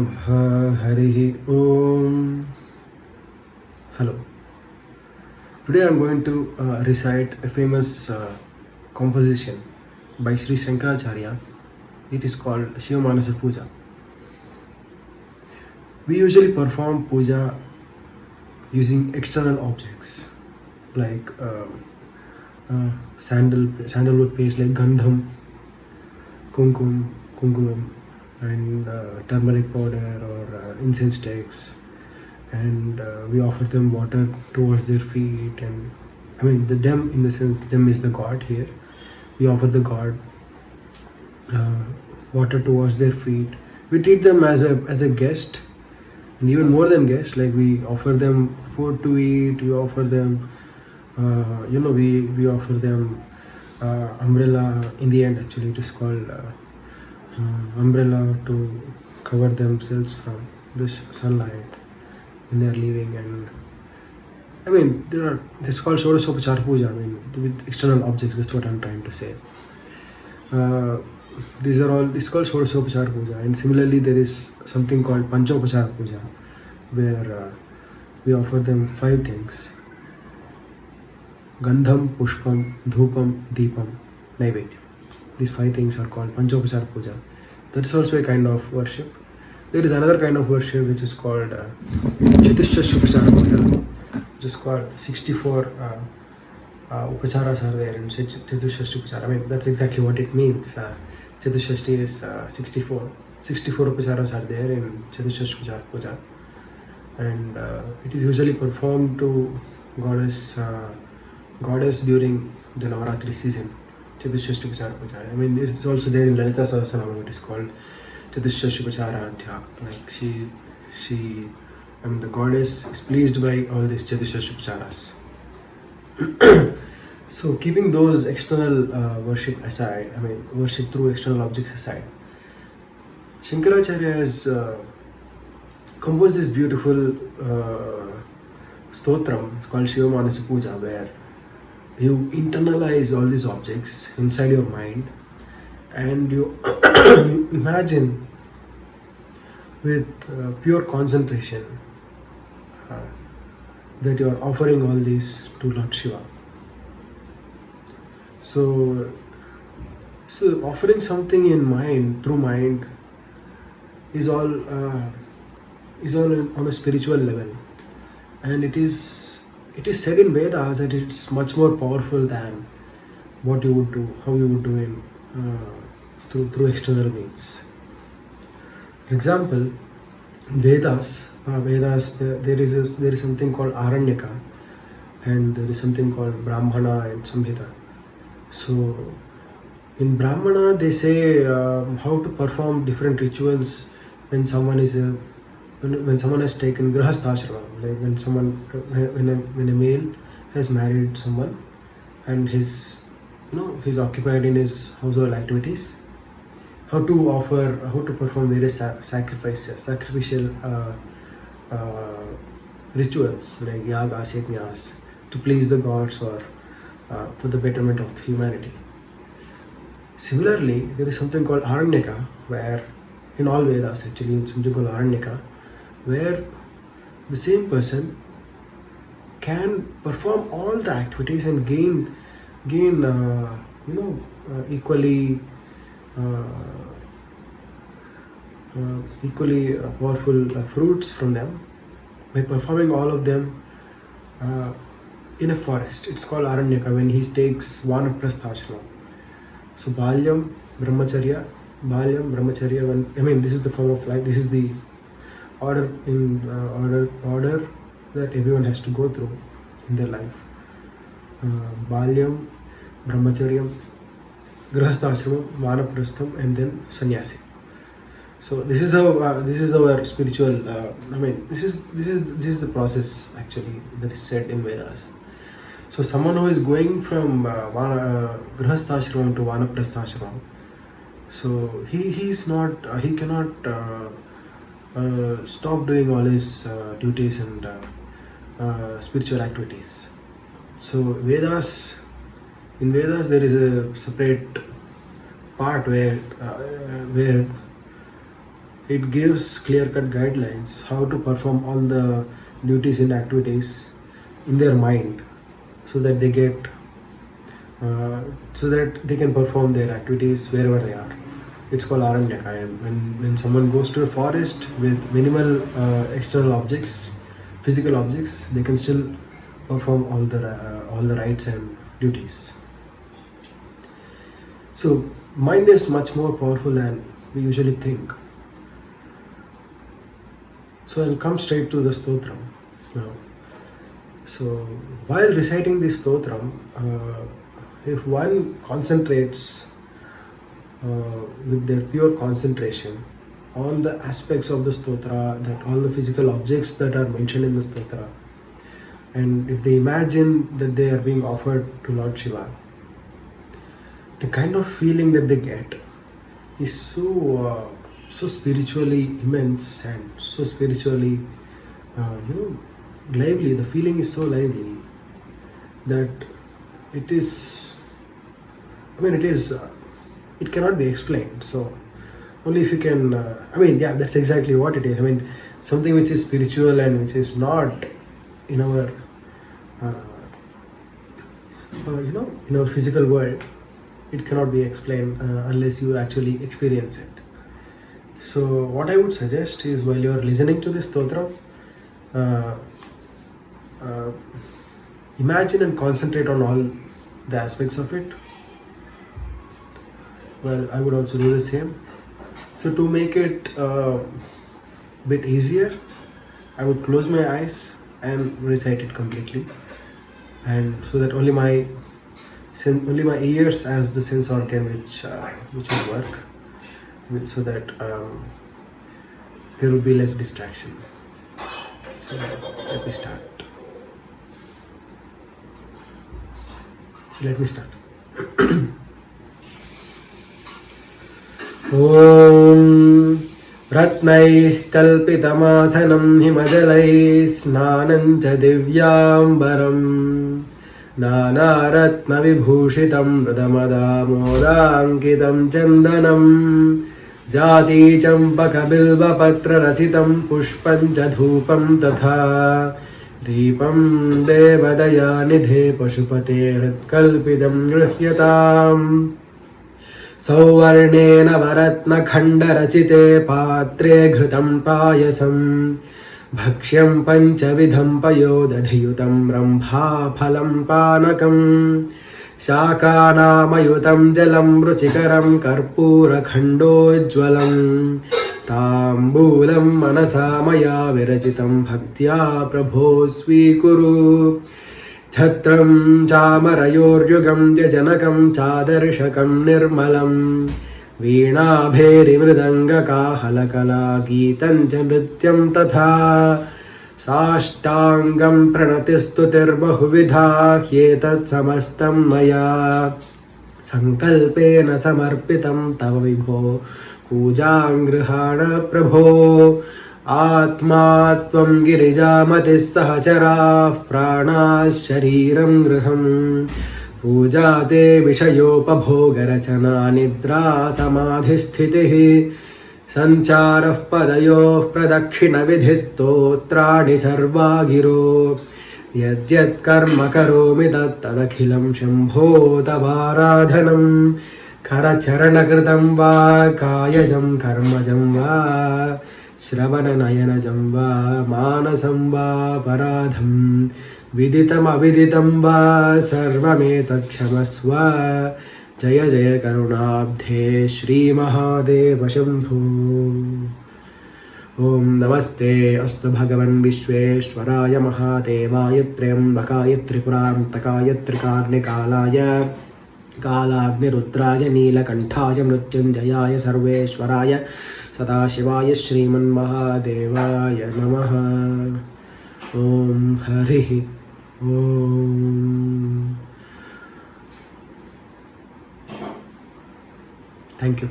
Namaha Harihi Om. Hello. Today I'm going to recite a famous composition by Sri Shankaracharya. It is called Shiva Manasa Puja. We usually perform puja using external objects like sandalwood paste like gandham, kumkumam, and turmeric powder or incense sticks, and we offer them water towards their feet. And I mean them, in the sense them is the god here. We offer the god water towards their feet. We treat them as a guest, and even more than guest. Like, we offer them food to eat. We offer them we offer them umbrella. In the end, actually, it is called umbrella to cover themselves from this sunlight when they are leaving. And I mean, it's called Shodasopachar Puja. I mean, with external objects. That's what I'm trying to say. It's called Shodasopachar Puja. And similarly, there is something called Panchopachar Puja, where we offer them 5 things: Gandham, Pushpam, Dhupam, Deepam, Naivedyam. These 5 things are called Panchopachar Puja. That's also a kind of worship. There is another kind of worship which is called Chatushashupachara Puja, which is called 64 upacharas are there in Chatushashupachara. I mean, that's exactly what it means. Chatushashti is 64. 64 upacharas are there in Chatushashupachara Puja. And it is usually performed to goddess during the Navaratri season. Chatushashupachara Puja. I mean, it's also there in Lalita Sahasranamam. It is called Chatushashupachara. Like, the goddess is pleased by all these Chatushashupacharas. So, keeping those external worship aside, I mean, worship through external objects aside, Shankaracharya has composed this beautiful stotram called Shiva Manasa Puja, where you internalize all these objects inside your mind, and you, you imagine with pure concentration that you are offering all these to Lord Shiva. So offering something in mind, through mind, is all on a spiritual level, and it is said in Vedas that it's much more powerful than what you would do, how you would do in through external means. For example, in Vedas, there is something called Aranyaka, and there is something called Brahmana and Samhita. So in Brahmana, they say how to perform different rituals when someone has taken grahasthashrama, like when a male has married someone and he's occupied in his household activities, how to perform various sacrificial rituals like yagas, yajnas, to please the gods or for the betterment of humanity. Similarly, there is something called Aranyaka, where in all Vedas, actually, something called Aranyaka, where the same person can perform all the activities and gain equally powerful fruits from them by performing all of them in a forest. It's called Aranyaka when he takes Vanaprastha. So Balyam, Brahmacharya, this is the form of life. This is the order that everyone has to go through in their life. Balyam, Brahmacharyam, Grahasthashramam, Vanaprastham, and then Sannyasi. So this is our spiritual. This is the process actually that is said in Vedas. So someone who is going from Grahasthashramam to Vanaprasthashramam, so he cannot stop doing all his duties and spiritual activities. So in Vedas there is a separate part where It gives clear cut guidelines how to perform all the duties and activities in their mind, so that they get so that they can perform their activities wherever they are. It's called Aranyaka. And when someone goes to a forest with minimal external objects, physical objects, they can still perform all the rites and duties. So mind is much more powerful than we usually think. So I'll come straight to the stotram now. So while reciting this stotram, if one concentrates with their pure concentration on the aspects of the stotra, that all the physical objects that are mentioned in the stotra, and if they imagine that they are being offered to Lord Shiva, the kind of feeling that they get is so spiritually immense and so spiritually lively. The feeling is so lively that it is, it cannot be explained. So only if you can, that's exactly what it is. Something which is spiritual and which is not in our, in our physical world, it cannot be explained unless you actually experience it. So what I would suggest is, while you are listening to this stotram, imagine and concentrate on all the aspects of it. Well, I would also do the same. So to make it a bit easier, I would close my eyes and recite it completely, and so that only my ears as the sense organ which will work, so that there will be less distraction. So let me start. ॐ रत्नैः कल्पितमासनं हिमजलैः स्नानं च दिव्याम्बरं नानारत्नविभूषितं मृदमदामोदाङ्कितं चन्दनं जातीचम्पकबिल्वपत्ररचितं पुष्पं च धूपं तथा दीपं देवदयानिधे पशुपते हृत्कल्पितं गृह्यताम् सौवर्णेन वरत्नखण्डरचिते पात्रे घृतं पायसं भक्ष्यं पञ्चविधं पयोदधियुतं रम्भाफलं पानकं शाकानामयुतं जलं रुचिकरं कर्पूरखण्डोज्ज्वलं ताम्बूलं मनसा मया विरचितं भक्त्या प्रभो स्वीकुरु छत्रं चामरयोर्युगं त्यजनकं चादर्शकं निर्मलं वीणाभेरिमृदङ्गकाहलकलागीतं च नृत्यं तथा साष्टाङ्गं प्रणतिस्तुतिर्बहुविधा ह्येतत् समस्तं मया सङ्कल्पेन समर्पितं तव विभो पूजां गृहाण प्रभो आत्मा त्वं गिरिजामतिः सहचराः प्राणाः शरीरं गृहम् पूजा ते विषयोपभोगरचना निद्रा समाधिस्थितिः सञ्चारः पदयोः प्रदक्षिणविधिस्तोत्राणि सर्वा गिरो यद्यत् कर्म करोमि तदखिलं शम्भो तवाराधनं करचरणकृतं वा कायजं कर्मजं वा श्रवणनयनजं वा मानसं वा पराधं विदितमविदितं वा सर्वमेतत् क्षमस्व जय जय करुणाब्धे श्रीमहादेव शम्भो। ॐ नमस्ते अस्तु भगवन् विश्वेश्वराय महादेवाय त्र्यम्बकाय त्रिपुरान्तकाय त्रिकाग्निकालाय कालाग्निरुद्राय नीलकण्ठाय मृत्युञ्जयाय सर्वेश्वराय सदाशिवाय श्रीमन्महादेवाय नमः। ॐ हरिः ॐ। Thank you.